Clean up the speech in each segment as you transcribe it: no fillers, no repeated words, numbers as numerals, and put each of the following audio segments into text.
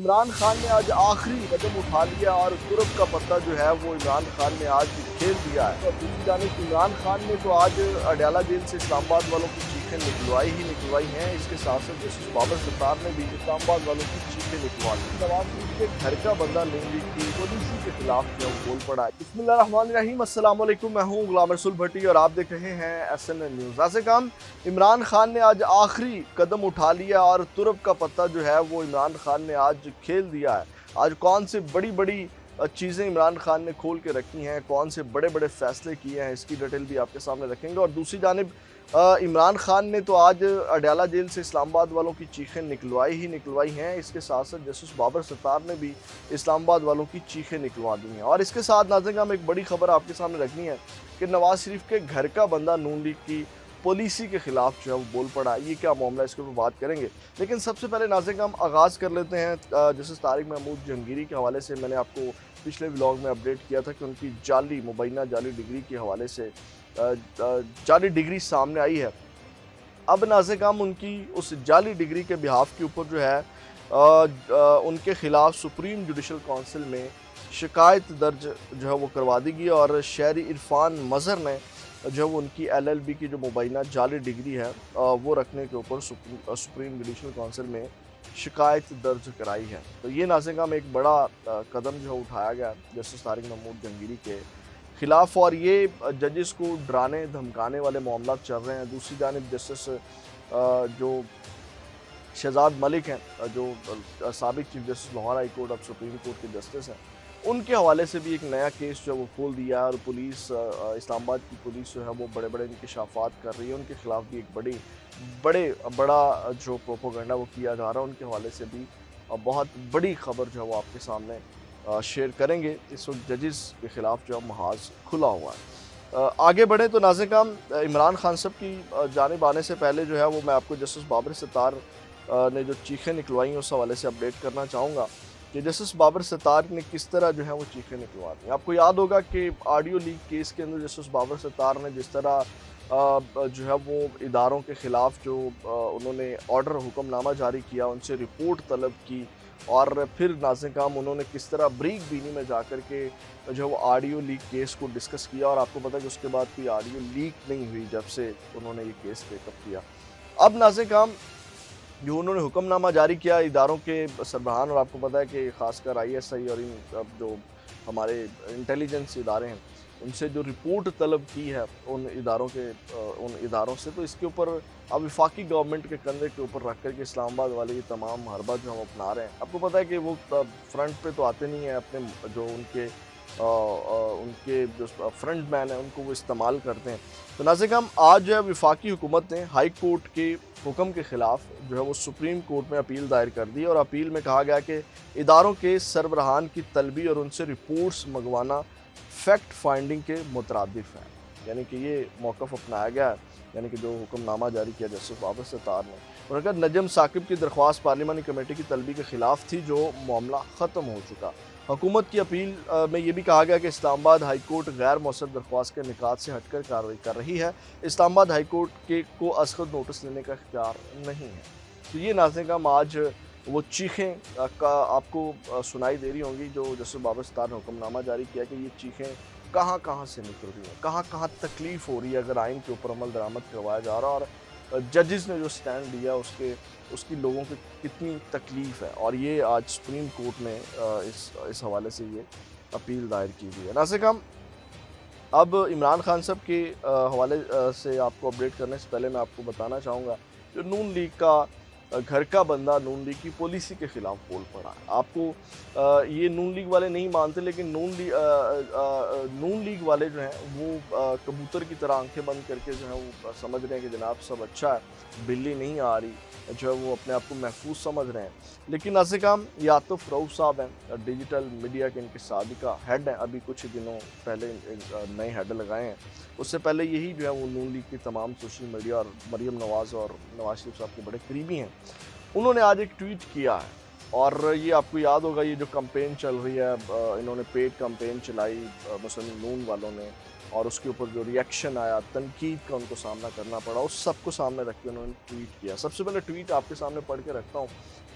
عمران خان نے آج آخری قدم اٹھا لیا اور ترک کا پتہ جو ہے وہ عمران خان نے آج کھیل دیا ہے۔ اور دوسری جانب عمران خان نے تو آج اڈیالہ جیل سے اسلام آباد والوں کی چیخیں نکلوائی ہیں۔ اس کے ساتھ ساتھ جسٹس بابر ستار نے بھی اسلام آباد والوں کی چیخیں نکلوا دی۔ نواز شریف کے گھر کا بندہ نون لیگ کی پالیسی کے خلاف جو بول پڑا ہے۔ بسم اللہ الرحمن الرحیم، السلام علیکم، میں ہوں غلام رسول بھٹی اور آپ دیکھ رہے ہیں SN نیوز۔ ناظرین، عمران خان نے آج آخری قدم اٹھا لیا اور ترک کا پتہ جو ہے وہ عمران خان نے آج کھیل دیا ہے۔ آج کون سے بڑی چیزیں عمران خان نے کھول کے رکھی ہیں، کون سے بڑے فیصلے کیے ہیں، اس کی ڈیٹیل بھی آپ کے سامنے رکھیں گے۔ اور دوسری جانب عمران خان نے تو آج اڈیالہ جیل سے اسلام آباد والوں کی چیخیں نکلوائی ہیں۔ اس کے ساتھ ساتھ جسٹس بابر ستار نے بھی اسلام آباد والوں کی چیخیں نکلوا دی ہیں۔ اور اس کے ساتھ ناظرین ہم ایک بڑی خبر آپ کے سامنے رکھنی ہے کہ نواز شریف کے گھر کا بندہ نون لیگ کی پالیسی کے خلاف جو ہے وہ بول پڑا ہے۔ یہ کیا معاملہ ہے، اس کے اوپر بات کریں گے، لیکن سب سے پہلے ناظرین ہم آغاز کر لیتے ہیں جسٹس طارق محمود جہانگیری کے حوالے سے۔ میں نے آپ کو پچھلے ولاگ میں اپڈیٹ کیا تھا کہ ان کی مبینہ جعلی ڈگری کے حوالے سے جعلی ڈگری سامنے آئی ہے۔ اب ناظرین ان کی اس جعلی ڈگری کے بہاف کے اوپر جو ہے ان کے خلاف سپریم جوڈیشل کونسل میں شکایت درج جو ہے وہ کروا دی گئی، اور شہری عرفان مظہر نے جو وہ ان کی LLB کی جو مبینہ جعلی ڈگری ہے وہ رکھنے کے اوپر سپریم جوڈیشل کونسل میں شکایت درج کرائی ہے۔ تو یہ ناظرین ایک بڑا قدم جو اٹھایا گیا جسٹس طارق محمود جہانگیری کے خلاف، اور یہ ججز کو ڈرانے دھمکانے والے معاملات چل رہے ہیں۔ دوسری جانب جسٹس جو شہزاد ملک ہیں، جو سابق chief justice Lahore high court اب سپریم کورٹ کے جسٹس ہیں، ان کے حوالے سے بھی ایک نیا کیس جو وہ کھول دیا ہے، اور پولیس اسلام آباد کی پولیس جو ہے وہ بڑے انکشافات کر رہی ہے۔ ان کے خلاف بھی ایک بڑا جو پروپیگنڈا وہ کیا جا رہا ہے، ان کے حوالے سے بھی بہت بڑی خبر جو ہے وہ آپ کے سامنے شیئر کریں گے۔ اس وقت ججز کے خلاف جو ہے محاذ کھلا ہوا ہے۔ آگے بڑھیں تو ناظرین عمران خان صاحب کی جانب آنے سے پہلے جو ہے وہ میں آپ کو جسٹس بابر ستار نے جو چیخیں نکلوائی ہیں اس حوالے سے اپڈیٹ کرنا چاہوں گا کہ جسٹس بابر ستار نے کس طرح جو ہے وہ چیخیں نکلوا دی۔ آپ کو یاد ہوگا کہ آڈیو لیک کیس کے اندر جسٹس بابر ستار نے جس طرح جو ہے وہ اداروں کے خلاف جو انہوں نے آرڈر حکم نامہ جاری کیا، ان سے رپورٹ طلب کی، اور پھر ناظرین انہوں نے کس طرح بریک بینی میں جا کر کے جو وہ آڈیو لیک کیس کو ڈسکس کیا، اور آپ کو پتہ ہے کہ اس کے بعد کوئی آڈیو لیک نہیں ہوئی جب سے انہوں نے یہ کیس ٹیک اپ کیا۔ اب ناظرین جو انہوں نے حکم نامہ جاری کیا اداروں کے سربراہان، اور آپ کو پتہ ہے کہ خاص کر ISI اور جو ہمارے انٹیلیجنس ادارے ہیں ان سے جو رپورٹ طلب کی ہے ان اداروں سے، تو اس کے اوپر اب وفاقی گورنمنٹ کے کندھے کے اوپر رکھ کر کے اسلام آباد والے یہ تمام حربہ جو ہم اپنا رہے ہیں۔ آپ کو پتہ ہے کہ وہ فرنٹ پہ تو آتے نہیں ہیں، اپنے جو ان کے جو فرنٹ مین ہیں ان کو وہ استعمال کرتے ہیں۔ تو ناظرین آج جو ہے وفاقی حکومت نے ہائی کورٹ کے حکم کے خلاف جو ہے وہ سپریم کورٹ میں اپیل دائر کر دی، اور اپیل میں کہا گیا کہ اداروں کے سربراہان کی طلبی اور ان سے رپورٹس منگوانا فیکٹ فائنڈنگ کے مترادف ہیں، یعنی کہ یہ موقف اپنایا گیا ہے، یعنی کہ جو حکم نامہ جاری کیا جسٹس بابر ستار نے۔ انہوں نے کہا نجم ثاقب کی درخواست پارلیمانی کمیٹی کی طلبی کے خلاف تھی جو معاملہ ختم ہو چکا۔ حکومت کی اپیل میں یہ بھی کہا گیا کہ اسلام آباد ہائی کورٹ غیر مؤثر درخواست کے نکات سے ہٹ کر کارروائی کر رہی ہے۔ اسلام آباد ہائی کورٹ کو ازخود نوٹس لینے کا اختیار نہیں ہے۔ تو یہ ناظرین آج وہ چیخیں آپ کو سنائی دے رہی ہوں گی جو جسٹس بابر ستار نے حکم نامہ جاری کیا، کہ یہ چیخیں کہاں سے نکل رہی ہیں، کہاں تکلیف ہو رہی ہے اگر آئین کے اوپر عمل درآمد کروایا جا رہا، اور ججز نے جو سٹینڈ لیا اس کی لوگوں کی کتنی تکلیف ہے، اور یہ آج سپریم کورٹ میں اس حوالے سے یہ اپیل دائر کی گئی ہے۔ ناظرین اب عمران خان صاحب کے حوالے سے آپ کو اپڈیٹ کرنے سے پہلے میں آپ کو بتانا چاہوں گا جو نون لیگ کا گھر کا بندہ نون لیگ کی پالیسی کے خلاف بول پڑا ہے۔ آپ کو یہ نون لیگ والے نہیں مانتے، لیکن نون لیگ والے جو ہیں وہ کبوتر کی طرح آنکھیں بند کر کے جو ہیں وہ سمجھ رہے ہیں کہ جناب سب اچھا ہے، بلی نہیں آ رہی، جو ہے وہ اپنے آپ کو محفوظ سمجھ رہے ہیں۔ لیکن ناظرین یعطف رؤف صاحب ہیں، ڈیجیٹل میڈیا کے ان کے سابقہ ہیڈ ہیں، ابھی کچھ دنوں پہلے نئے ہیڈ لگائے ہیں۔ اس سے پہلے یہی جو ہے وہ نون لیگ کی تمام سوشل میڈیا اور مریم نواز اور نواز شریف صاحب کے بڑے قریبی ہیں۔ انہوں نے آج ایک ٹویٹ کیا ہے، اور یہ آپ کو یاد ہوگا یہ جو کمپین چل رہی ہے، انہوں نے پیڈ کمپین چلائی مسلم نون والوں نے، اور اس کے اوپر جو ریئیکشن آیا، تنقید کا ان کو سامنا کرنا پڑا، اس سب کو سامنے رکھ کے انہوں نے ٹویٹ کیا۔ سب سے پہلے ٹویٹ آپ کے سامنے پڑھ کے رکھتا ہوں،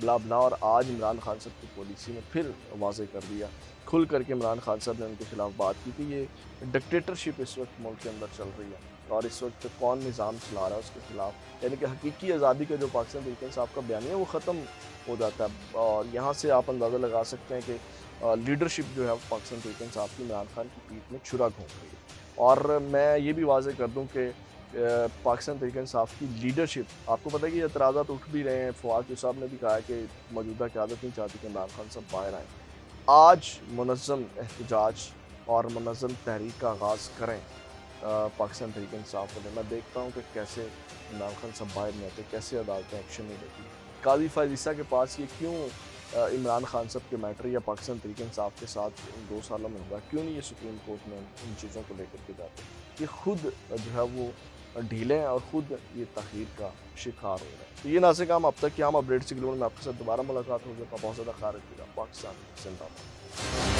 بلا بلا، اور آج عمران خان صاحب کی پالیسی نے پھر واضح کر دیا، کھل کر کے عمران خان صاحب نے ان کے خلاف بات کی کہ یہ ڈکٹیٹرشپ اس وقت ملک کے اندر چل رہی ہے، اور اس وقت کون نظام چلا رہا ہے اس کے خلاف، یعنی کہ حقیقی آزادی کا جو پاکستان تحریک انصاف کا بیانیہ ہے وہ ختم ہو جاتا ہے، اور یہاں سے آپ اندازہ لگا سکتے ہیں کہ لیڈرشپ جو ہے وہ پاکستان تحریک انصاف کی عمران خان کی پیٹھ میں چھرا گھونپ رہی ہے۔ اور میں یہ بھی واضح کر دوں کہ پاکستان تحریک انصاف کی لیڈرشپ، آپ کو پتہ ہے کہ یہ اعتراضات اٹھ بھی رہے ہیں، فواد صاحب نے بھی کہا ہے کہ موجودہ قیادت نہیں چاہتی کہ عمران خان صاحب باہر آئیں، آج منظم احتجاج اور منظم تحریک کا آغاز کریں پاکستان تحریک انصاف والے۔ میں دیکھتا ہوں کہ کیسے عمران خان صاحب باہر نہیں آتے، کیسے عدالتیں ایکشن نہیں لیتی۔ قاضی فائز عیسیٰ کے پاس یہ کیوں عمران خان صاحب کے میٹر یا پاکستان تحریک انصاف کے ساتھ ان 2 سالوں میں ہوگا، کیوں نہیں یہ سپریم کورٹ میں ان چیزوں کو لے کر کے جاتے؟ یہ خود جو ہے وہ ڈھیلے ہیں اور خود یہ تحقیر کا شکار ہو رہے ہیں۔ تو یہ ناظرین کام اب تک کہ ہم اپڈیٹ سے گلوبل میں آپ کے ساتھ دوبارہ ملاقات ہوگی۔ بہت زیادہ خیال رکھیے گا۔ پاکستان زندہ باد۔